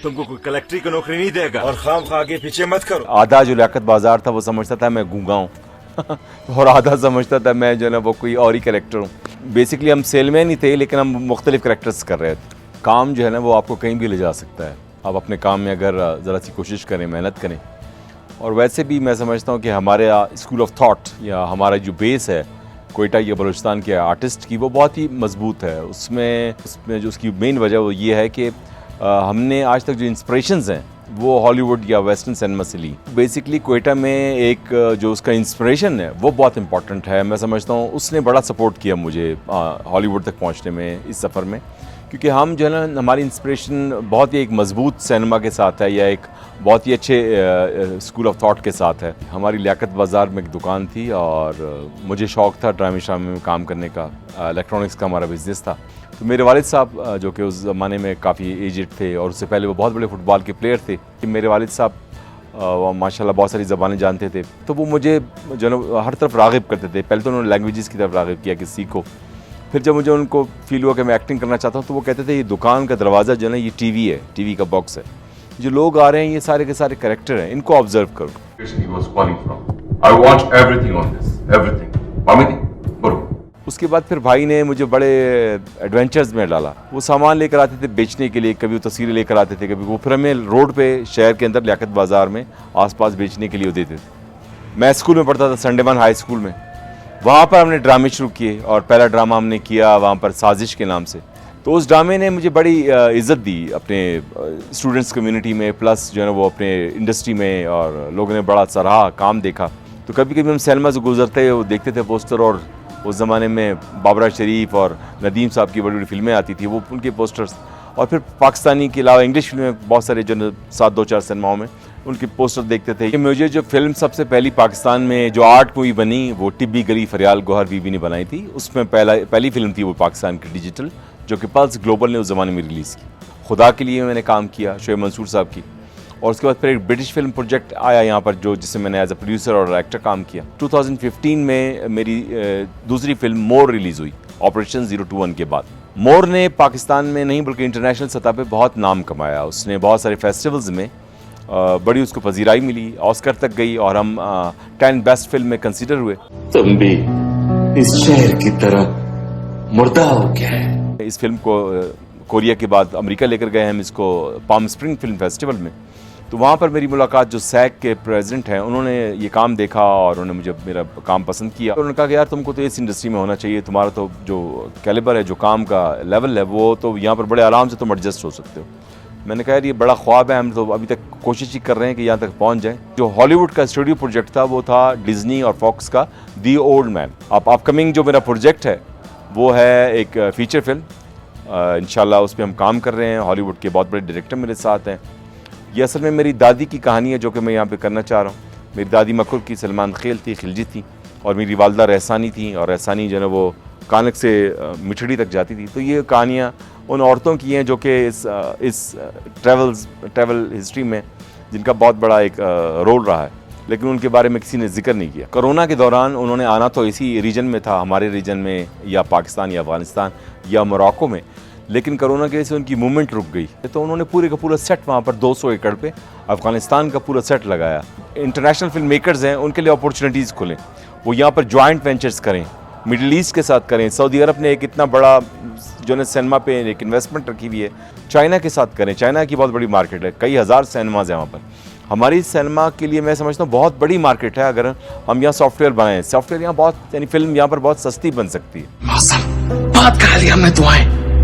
तुमको कोई कलेक्ट्री की नौकरी नहीं देगा और खाम खा के पीछे मत करो। आधा जो लियाकत बाजार था वो समझता था मैं गूंगा हूँ और आधा समझता था मैं जो है ना वो कोई और ही कैरेक्टर हूँ। बेसिकली हम सेलमैन ही थे, लेकिन हम मुख्तलिफ कैरेक्टर्स कर रहे थे। काम जो है ना वो आपको कहीं भी ले जा सकता है। आप अपने काम में अगर ज़रा सी कोशिश करें, मेहनत करें। और वैसे भी मैं समझता हूँ कि हमारे स्कूल ऑफ थॉट या हमारा जो बेस है कोयटा या बलूचिस्तान के आर्टिस्ट की, वो बहुत ही मजबूत है। उसमें जो उसकी मेन वजह वो ये है कि हमने आज तक जो इंस्पिरेशंस हैं वो हॉलीवुड या वेस्टर्न सिनेमा से ली। बेसिकली कोयटा में एक जो उसका इंस्पिरेशन है वो बहुत इंपॉर्टेंट है। मैं समझता हूँ उसने बड़ा सपोर्ट किया मुझे हॉलीवुड तक पहुँचने में, इस सफ़र में। क्योंकि हम जो है ना, हमारी इंस्पिरेशन बहुत ही एक मजबूत सिनेमा के साथ है या एक बहुत ही अच्छे स्कूल ऑफ थॉट के साथ है। हमारी लियाकत बाज़ार में एक दुकान थी और मुझे शौक़ था ड्रामे शामे में काम करने का। इलेक्ट्रॉनिक्स का हमारा बिज़नेस था। तो मेरे वालिद साहब जो कि उस ज़माने में काफ़ी एजेड थे और उससे पहले वो बहुत बड़े फुटबॉल के प्लेयर थे। मेरे वालिद साहब माशाल्लाह बहुत सारी ज़बानें जानते थे, तो वो मुझे जो है हर तरफ राग़िब करते थे। पहले तो उन्होंने लैंग्वेजेस की तरफ राग़िब किया कि सीखो। फिर जब मुझे उनको फील हुआ कि मैं एक्टिंग करना चाहता हूँ तो वो कहते थे ये दुकान का दरवाज़ा जो है ना, ये टीवी है, टीवी का बॉक्स है। जो लोग आ रहे हैं ये सारे के सारे कैरेक्टर हैं, इनको ऑब्जर्व करो। उसके बाद फिर भाई ने मुझे बड़े एडवेंचर्स में डाला। वो सामान लेकर आते थे बेचने के लिए, कभी वो तस्वीरें लेकर आते थे, कभी वो फिर हमें रोड पे शहर के अंदर लियाकत बाज़ार में आसपास बेचने के लिए देते थे। मैं स्कूल में पढ़ता था, संडेमान हाई स्कूल में। वहाँ पर हमने ड्रामे शुरू किए और पहला ड्रामा हमने किया वहाँ पर साजिश के नाम से। तो उस ड्रामे ने मुझे बड़ी इज़्ज़त दी अपने स्टूडेंट्स कम्युनिटी में, प्लस जो है ना वो अपने इंडस्ट्री में, और लोगों ने बड़ा सराहा, काम देखा। तो कभी कभी हम सिनेमा से गुजरते वो देखते थे पोस्टर, और उस ज़माने में बाबरा शरीफ और नदीम साहब की बड़ी बड़ी फिल्में आती थी, वो उनके पोस्टर्स। और फिर पाकिस्तानी के अलावा इंग्लिश फिल्में बहुत सारे जो 7-2-4 सिनेमाओं में उनके पोस्टर देखते थे। कि मुझे जो फिल्म सबसे पहली पाकिस्तान में जो आर्ट मूवी बनी वो टिब्बी गली फरियाल गौहर बीबी ने बनाई थी। उसमें पहली फिल्म थी वो पाकिस्तान की डिजिटल, जो कि पल्स ग्लोबल ने उस ज़माने में रिलीज़ की। खुदा के लिए मैंने काम किया शोएब मंसूर साहब की। और उसके बाद फिर एक ब्रिटिश फिल्म प्रोजेक्ट आया यहाँ पर, जो जिससे मैंने एज अ प्रोड्यूसर और एक्टर काम किया। 2015 में मेरी दूसरी फिल्म मोर रिलीज़ हुई ऑपरेशन 021 के बाद। मोर ने पाकिस्तान में नहीं बल्कि इंटरनेशनल सतह पे बहुत नाम कमाया। उसने बहुत सारे फेस्टिवल्स में बड़ी उसको पजीराई मिली, ऑस्कर तक गई, और हम 10 बेस्ट फिल्म में कंसिडर हुए। तुम भी इस शहर की तरह मुर्दा हो गया है। इस फिल्म को कोरिया के बाद अमेरिका लेकर गए हम इसको पाम स्प्रिंग फिल्म फेस्टिवल में। तो वहाँ पर मेरी मुलाकात जो सैक के प्रेसिडेंट हैं, उन्होंने ये काम देखा और उन्होंने मुझे मेरा काम पसंद किया। उन्होंने कहा कि यार तुमको तो इस इंडस्ट्री में होना चाहिए, तुम्हारा तो जो कैलिबर है, जो काम का लेवल है, वो तो यहाँ पर बड़े आराम से तुम एडजस्ट हो सकते हो। मैंने कहा यार ये बड़ा ख्वाब है, हम तो अभी तक कोशिश ही कर रहे हैं कि यहाँ तक पहुँच जाएँ। जो हॉलीवुड का स्टूडियो प्रोजेक्ट था वो था डिज्नी और फॉक्स का दी ओल्ड मैन। अब अपकमिंग जो मेरा प्रोजेक्ट है वो है एक फीचर फिल्म। इंशाल्लाह उस पर हम काम कर रहे हैं। हॉलीवुड के बहुत बड़े डायरेक्टर मेरे साथ हैं। ये असल में मेरी दादी की कहानी है जो कि मैं यहाँ पे करना चाह रहा हूँ। मेरी दादी मकुर की सलमान खेल थी, खिलजी थी, और मेरी वालदा रहसानी थी, और रहसानी जो है वो कानक से मिठड़ी तक जाती थी। तो ये कहानियाँ उन औरतों की हैं जो कि इस ट्रैवल हिस्ट्री में जिनका बहुत बड़ा एक रोल रहा है, लेकिन उनके बारे में किसी ने जिक्र नहीं किया। कोरोना के दौरान उन्होंने आना तो इसी रीजन में था, हमारे रीजन में, या पाकिस्तान या अफगानिस्तान या मोरक्को में, लेकिन कोरोना की वजह से उनकी मूवमेंट रुक गई। तो उन्होंने पूरे का पूरा सेट वहाँ पर 200 एकड़ पे अफगानिस्तान का पूरा सेट लगाया। इंटरनेशनल फिल्म मेकर्स हैं, उनके लिए अपॉर्चुनिटीज़ खुलें, वो यहाँ पर जॉइंट वेंचर्स करें, मिडल ईस्ट के साथ करें। सऊदी अरब ने एक इतना बड़ा जो है सिनेमा पे एक इन्वेस्टमेंट रखी हुई है, चाइना के साथ करें। चाइना की बहुत बड़ी मार्केट है, कई हज़ार सिनेमाज हैं वहाँ पर। हमारी सिनेमा के लिए मैं समझता हूँ बहुत बड़ी मार्केट है। अगर हम यहाँ सॉफ्टवेयर बनाएं, सॉफ्टवेयर यहाँ बहुत, यानी फिल्म यहाँ पर बहुत सस्ती बन सकती है। मौसम बहुत खा लिया हमने दुआएं।